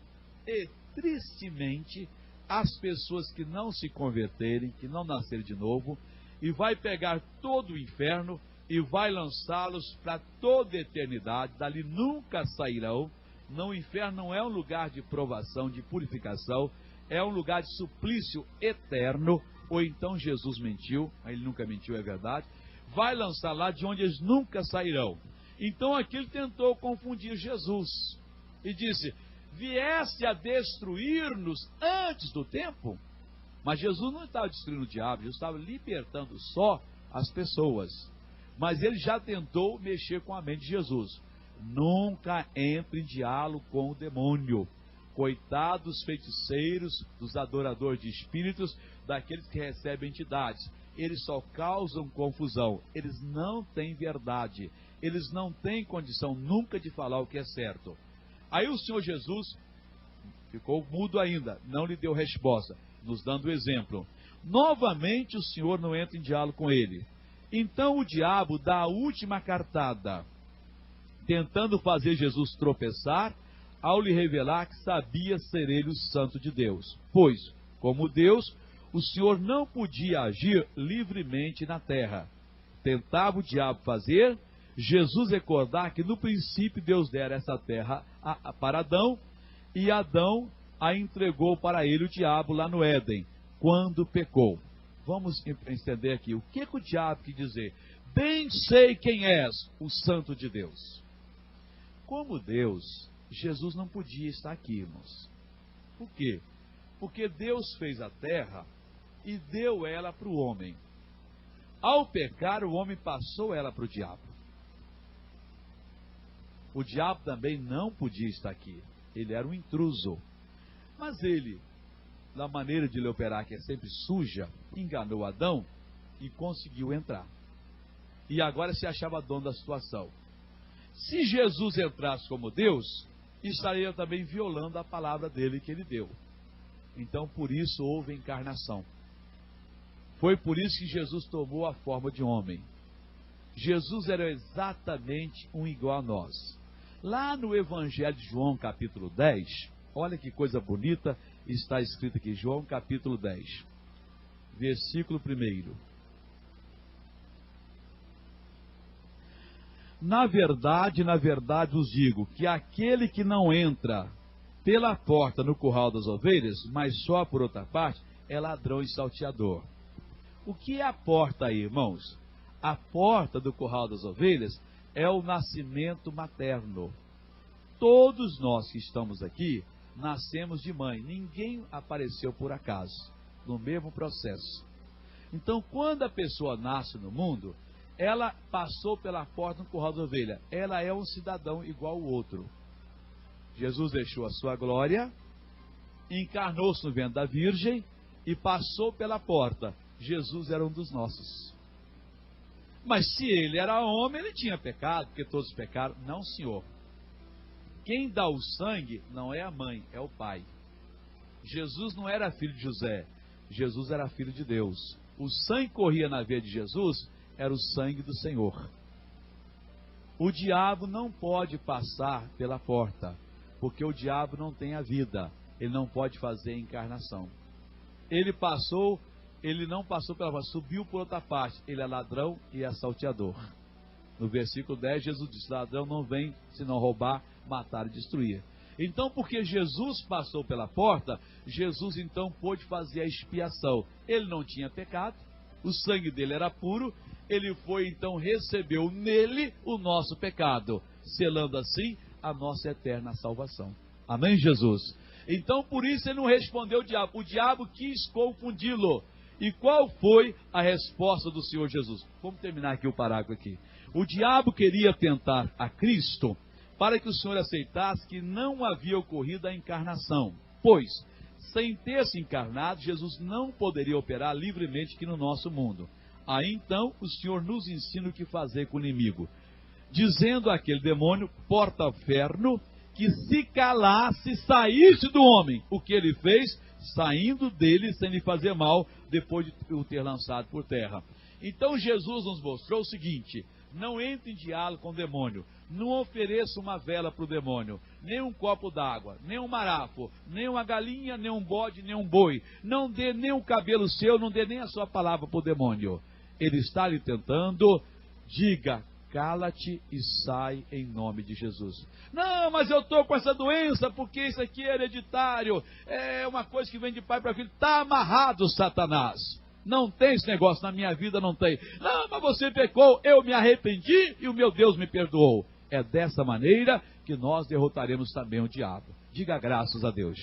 e tristemente as pessoas que não se converterem, que não nascerem de novo, e vai pegar todo o inferno e vai lançá-los para toda a eternidade. Dali nunca sairão. O inferno não é um lugar de provação, de purificação, é um lugar de suplício eterno. Ou então Jesus mentiu, ele nunca mentiu, é verdade. Vai lançar lá de onde eles nunca sairão. Então aqui ele tentou confundir Jesus e disse: vieste a destruir-nos antes do tempo? Mas Jesus não estava destruindo o diabo, Jesus estava libertando só as pessoas. Mas ele já tentou mexer com a mente de Jesus. Nunca entre em diálogo com o demônio. Coitados dos feiticeiros, dos adoradores de espíritos, daqueles que recebem entidades. Eles só causam confusão. Eles não têm verdade. Eles não têm condição nunca de falar o que é certo. Aí o Senhor Jesus ficou mudo ainda, não lhe deu resposta, nos dando o exemplo. Novamente o Senhor não entra em diálogo com ele. Então o diabo dá a última cartada, tentando fazer Jesus tropeçar, ao lhe revelar que sabia ser ele o Santo de Deus. Pois, como Deus, o Senhor não podia agir livremente na terra, tentava o diabo fazer, Jesus recordar que no princípio Deus dera essa terra para Adão, e Adão a entregou para ele, o diabo, lá no Éden, quando pecou. Vamos entender aqui, o que o diabo quer dizer? Bem sei quem és, o Santo de Deus. Como Deus, Jesus não podia estar aqui, irmãos. Por quê? Porque Deus fez a terra e deu ela para o homem. Ao pecar, o homem passou ela para o diabo. O diabo também não podia estar aqui. Ele era um intruso. Mas ele, da maneira de ele operar, que é sempre suja, enganou Adão e conseguiu entrar. E agora se achava dono da situação. Se Jesus entrasse como Deus, estaria também violando a palavra dele que ele deu. Então, por isso houve encarnação. Foi por isso que Jesus tomou a forma de homem. Jesus era exatamente um igual a nós. Lá no Evangelho de João, capítulo 10, olha que coisa bonita está escrito aqui, João capítulo 10, versículo 1. Na verdade vos digo, que aquele que não entra pela porta no curral das ovelhas, mas só por outra parte, é ladrão e salteador. O que é a porta aí, irmãos? A porta do curral das ovelhas é o nascimento materno. Todos nós que estamos aqui, nascemos de mãe. Ninguém apareceu por acaso, no mesmo processo. Então, quando a pessoa nasce no mundo, ela passou pela porta do curral das ovelhas. Ela é um cidadão igual ao outro. Jesus deixou a sua glória, encarnou-se no ventre da Virgem e passou pela porta. Jesus era um dos nossos. Mas se ele era homem, ele tinha pecado, porque todos pecaram. Não, senhor. Quem dá o sangue não é a mãe, é o pai. Jesus não era filho de José, Jesus era filho de Deus. O sangue que corria na veia de Jesus era o sangue do Senhor. O diabo não pode passar pela porta, porque o diabo não tem a vida, ele não pode fazer a encarnação. Ele não passou pela porta, subiu por outra parte, ele é ladrão e é salteador. No versículo 10, Jesus disse, ladrão não vem senão roubar, matar e destruir. Então, porque Jesus passou pela porta, Jesus então pôde fazer a expiação. Ele não tinha pecado, o sangue dele era puro, ele foi então, recebeu nele o nosso pecado, selando assim a nossa eterna salvação. Amém, Jesus? Então, por isso ele não respondeu ao diabo. O diabo quis confundi-lo. E qual foi a resposta do Senhor Jesus? Vamos terminar aqui o parágrafo aqui. O diabo queria tentar a Cristo para que o Senhor aceitasse que não havia ocorrido a encarnação. Pois, sem ter se encarnado, Jesus não poderia operar livremente aqui no nosso mundo. Aí então, o Senhor nos ensina o que fazer com o inimigo. Dizendo àquele demônio, porta-ferno, que se calasse, saísse do homem. O que ele fez? Saindo dele sem lhe fazer mal, depois de o ter lançado por terra. Então Jesus nos mostrou o seguinte: não entre em diálogo com o demônio, não ofereça uma vela para o demônio, nem um copo d'água, nem um marafo, nem uma galinha, nem um bode, nem um boi, não dê nem um cabelo seu, não dê nem a sua palavra para o demônio. Ele está lhe tentando, diga, cala-te e sai em nome de Jesus. Não, mas eu estou com essa doença porque isso aqui é hereditário, é uma coisa que vem de pai para filho. Está amarrado, Satanás. Não tem esse negócio na minha vida, não tem. Não, mas você pecou, eu me arrependi e o meu Deus me perdoou. É dessa maneira que nós derrotaremos também o diabo. Diga graças a Deus.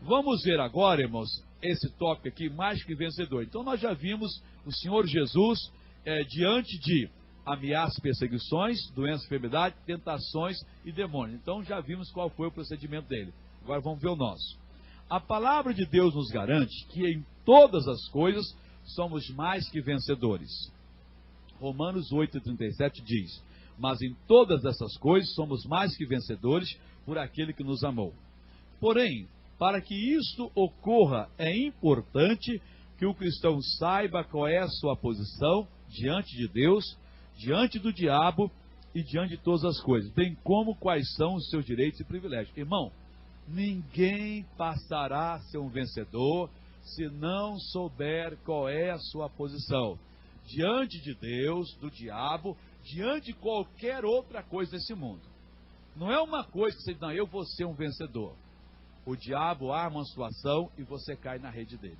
Vamos ver agora, irmãos, esse tópico aqui, mais que vencedor. Então nós já vimos o Senhor Jesus diante de ameaças, perseguições, doenças, enfermidade, tentações e demônios. Então já vimos qual foi o procedimento dele. Agora vamos ver o nosso. A palavra de Deus nos garante que em todas as coisas somos mais que vencedores. Romanos 8,37 diz: mas em todas essas coisas somos mais que vencedores por aquele que nos amou. Porém, para que isto ocorra, é importante que o cristão saiba qual é a sua posição diante de Deus, diante do diabo e diante de todas as coisas, bem como quais são os seus direitos e privilégios. Irmão, ninguém passará a ser um vencedor se não souber qual é a sua posição. diante de Deus, do diabo, diante de qualquer outra coisa nesse mundo. Não é uma coisa que você diz, não, eu vou ser um vencedor. O diabo arma uma situação e você cai na rede dele.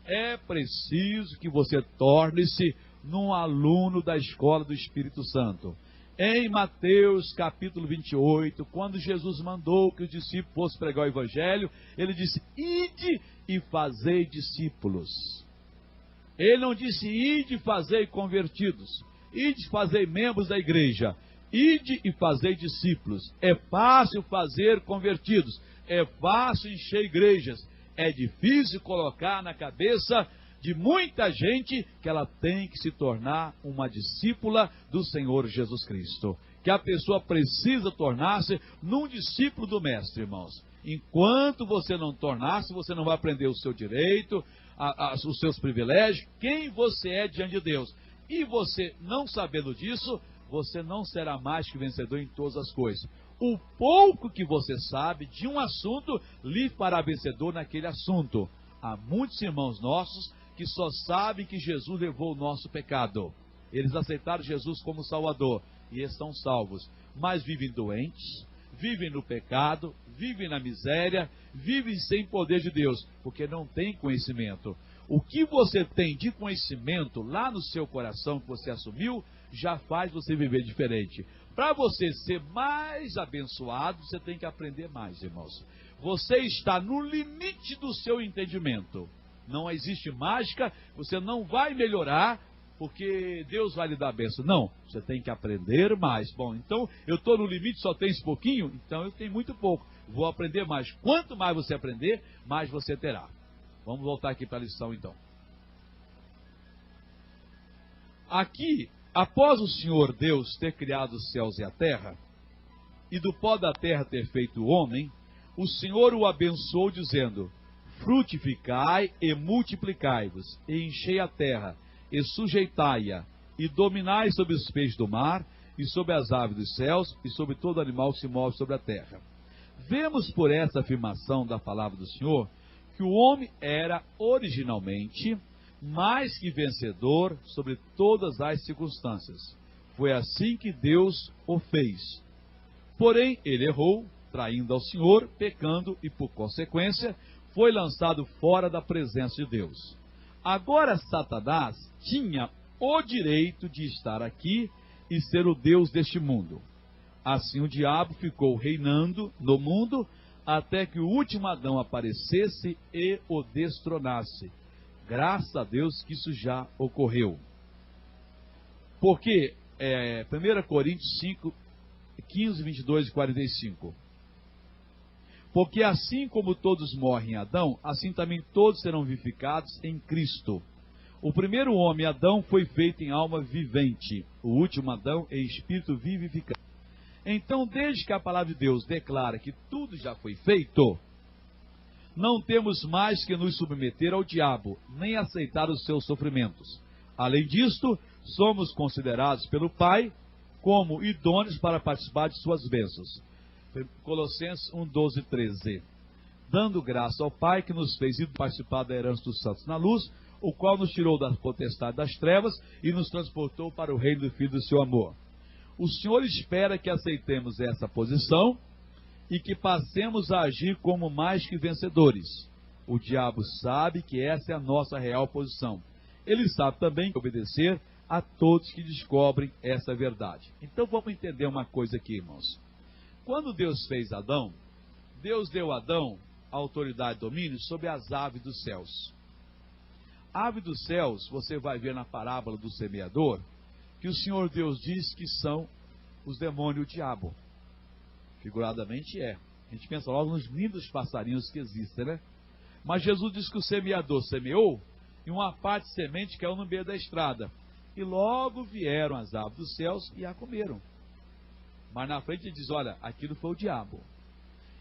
É preciso que você torne-se num aluno da escola do Espírito Santo. Em Mateus capítulo 28, quando Jesus mandou que os discípulos fossem pregar o Evangelho, ele disse, ide e fazei discípulos. Ele não disse, ide e fazei convertidos, ide e fazei membros da igreja, ide e fazei discípulos. É fácil fazer convertidos, é fácil encher igrejas, é difícil colocar na cabeça de muita gente que ela tem que se tornar uma discípula do Senhor Jesus Cristo. Que a pessoa precisa tornar-se num discípulo do Mestre, irmãos. Enquanto você não tornar-se, você não vai aprender o seu direito, os seus privilégios, quem você é diante de Deus. E você, não sabendo disso, você não será mais que vencedor em todas as coisas. O pouco que você sabe de um assunto, lhe fará vencedor naquele assunto. Há muitos irmãos nossos que só sabem que Jesus levou o nosso pecado. Eles aceitaram Jesus como Salvador e estão salvos, mas vivem doentes, vivem no pecado, vivem na miséria, vivem sem poder de Deus, porque não têm conhecimento. O que você tem de conhecimento lá no seu coração que você assumiu, já faz você viver diferente. Para você ser mais abençoado, você tem que aprender mais, irmãos. Você está no limite do seu entendimento. Não existe mágica, você não vai melhorar, porque Deus vai lhe dar a bênção. Não, você tem que aprender mais. Bom, então eu estou no limite, só tem esse pouquinho, então eu tenho muito pouco. Vou aprender mais. Quanto mais você aprender, mais você terá. Vamos voltar aqui para a lição então. Aqui, após o Senhor Deus ter criado os céus e a terra, e do pó da terra ter feito o homem, o Senhor o abençoou dizendo, frutificai e multiplicai-vos, e enchei a terra, e sujeitai-a, e dominai sobre os peixes do mar, e sobre as aves dos céus, e sobre todo animal que se move sobre a terra. Vemos por essa afirmação da palavra do Senhor, que o homem era originalmente mais que vencedor sobre todas as circunstâncias. Foi assim que Deus o fez. Porém, ele errou, traindo ao Senhor, pecando e, por consequência, foi lançado fora da presença de Deus. Agora Satanás tinha o direito de estar aqui e ser o Deus deste mundo. Assim o diabo ficou reinando no mundo até que o último Adão aparecesse e o destronasse. Graças a Deus que isso já ocorreu. Porque 1 Coríntios 5, 15, 22 e 45. Porque assim como todos morrem em Adão, assim também todos serão vivificados em Cristo. O primeiro homem, Adão, foi feito em alma vivente. O último Adão em espírito vivificante. Então, desde que a palavra de Deus declara que tudo já foi feito, não temos mais que nos submeter ao diabo, nem aceitar os seus sofrimentos. Além disto, somos considerados pelo Pai como idôneos para participar de suas bênçãos. Colossenses 1, 12 e 13. Dando graça ao Pai que nos fez ir participar da herança dos santos na luz, o qual nos tirou da potestade das trevas e nos transportou para o reino do Filho do seu amor. O Senhor espera que aceitemos essa posição e que passemos a agir como mais que vencedores. O diabo sabe que essa é a nossa real posição. Ele sabe também que obedecer a todos que descobrem essa verdade. Então vamos entender uma coisa aqui, irmãos. Quando Deus fez Adão, Deus deu a Adão autoridade e domínio sobre as aves dos céus. Ave dos céus, você vai ver na parábola do semeador, que o Senhor Deus diz que são os demônios e o diabo. Figuradamente é. A gente pensa logo nos lindos passarinhos que existem, né? Mas Jesus diz que o semeador semeou e uma parte de semente caiu no meio da estrada. E logo vieram as aves dos céus e a comeram. Mas na frente ele diz, olha, aquilo foi o diabo.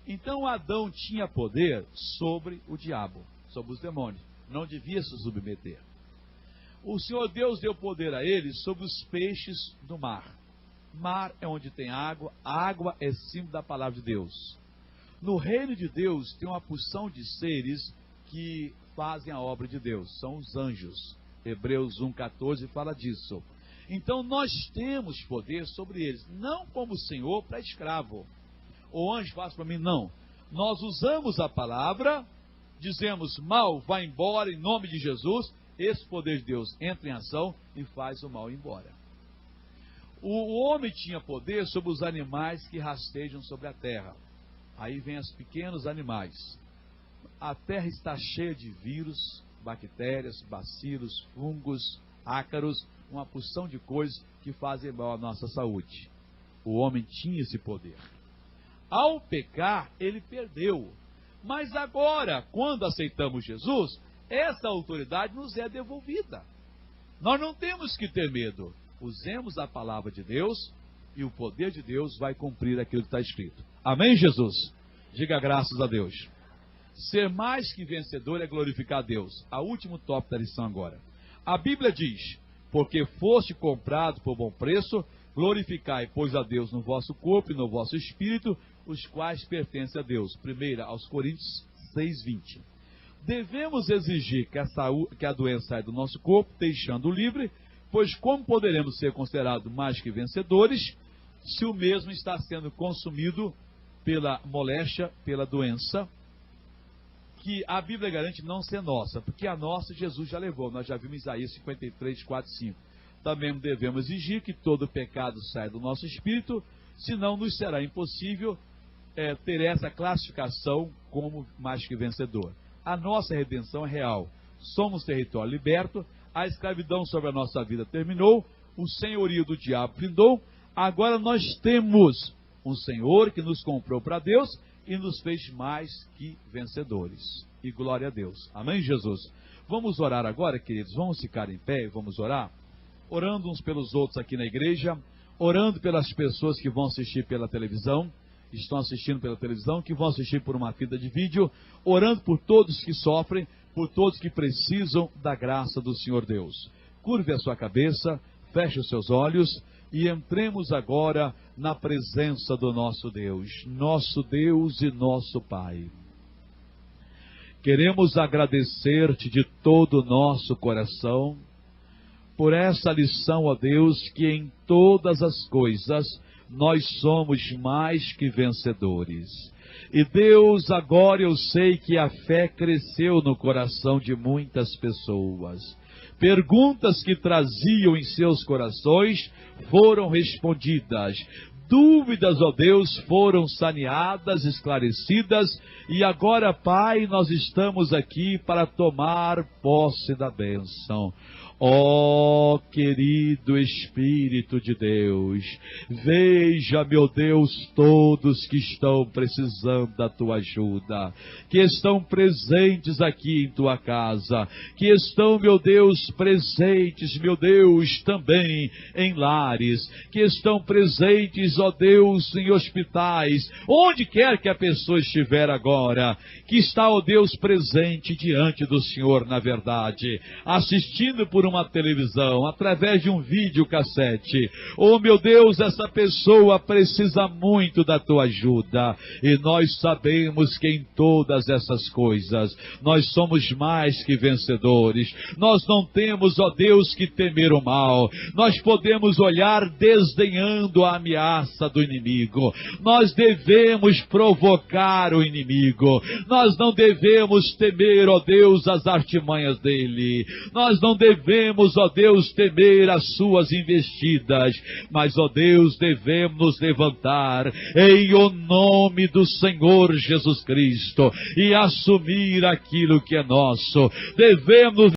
Então Adão tinha poder sobre o diabo, sobre os demônios. Não devia se submeter. O Senhor Deus deu poder a ele sobre os peixes do mar. Mar é onde tem água, água é símbolo da palavra de Deus. No reino de Deus tem uma porção de seres que fazem a obra de Deus, são os anjos. Hebreus 1,14 fala disso. Então nós temos poder sobre eles, não como senhor para escravo. O anjo faz para mim, não. Nós usamos a palavra, dizemos mal, vai embora em nome de Jesus. Esse poder de Deus entra em ação e faz o mal embora. O homem tinha poder sobre os animais que rastejam sobre a terra. Aí vem os pequenos animais. A terra está cheia de vírus, bactérias, bacilos, fungos, ácaros, uma porção de coisas que fazem mal à nossa saúde. O homem tinha esse poder. Ao pecar, ele perdeu. Mas agora, quando aceitamos Jesus, essa autoridade nos é devolvida. Nós não temos que ter medo. Usemos a palavra de Deus e o poder de Deus vai cumprir aquilo que está escrito. Amém, Jesus? Diga graças a Deus. Ser mais que vencedor é glorificar a Deus. A último tópico da lição agora. A Bíblia diz, porque foste comprado por bom preço, glorificai, pois, a Deus no vosso corpo e no vosso espírito, os quais pertencem a Deus. 1 aos Coríntios 6:20. Devemos exigir que a doença saia do nosso corpo, deixando-o livre, pois como poderemos ser considerados mais que vencedores, se o mesmo está sendo consumido pela moléstia, pela doença, que a Bíblia garante não ser nossa, porque a nossa Jesus já levou. Nós já vimos Isaías 53, 4, 5. Também devemos exigir que todo pecado saia do nosso espírito, senão nos será impossível ter essa classificação como mais que vencedor. A nossa redenção é real. Somos território liberto, a escravidão sobre a nossa vida terminou, o senhorio do diabo findou, agora nós temos um Senhor que nos comprou para Deus e nos fez mais que vencedores. E glória a Deus. Amém, Jesus? Vamos orar agora, queridos. Vamos ficar em pé e vamos orar. Orando uns pelos outros aqui na igreja, orando pelas pessoas que vão assistir pela televisão, estão assistindo pela televisão, que vão assistir por uma fita de vídeo, orando por todos que sofrem, por todos que precisam da graça do Senhor Deus. Curve a sua cabeça, feche os seus olhos e entremos agora na presença do nosso Deus e nosso Pai. Queremos agradecer-te de todo o nosso coração por essa lição, ó Deus, que em todas as coisas nós somos mais que vencedores. E Deus, agora eu sei que a fé cresceu no coração de muitas pessoas. Perguntas que traziam em seus corações foram respondidas. Dúvidas, ó Deus, foram saneadas, esclarecidas, e agora, Pai, nós estamos aqui para tomar posse da bênção. Ó querido Espírito de Deus, veja, meu Deus, todos que estão precisando da tua ajuda, que estão presentes aqui em tua casa, que estão, meu Deus, presentes, meu Deus, também em lares, que estão presentes, ó Deus, em hospitais, onde quer que a pessoa estiver agora, que está, ó Deus, presente diante do Senhor, na verdade, assistindo por uma televisão, através de um videocassete. Oh, meu Deus, essa pessoa precisa muito da tua ajuda, e nós sabemos que em todas essas coisas nós somos mais que vencedores. Nós não temos, ó Deus, que temer o mal. Nós podemos olhar desdenhando a ameaça do inimigo. Nós devemos provocar o inimigo. Nós não devemos temer, ó Deus, as artimanhas dele. Nós não devemos, ó Deus, temer as suas investidas, mas, ó Deus, devemos nos levantar em o nome do Senhor Jesus Cristo e assumir aquilo que é nosso. Devemos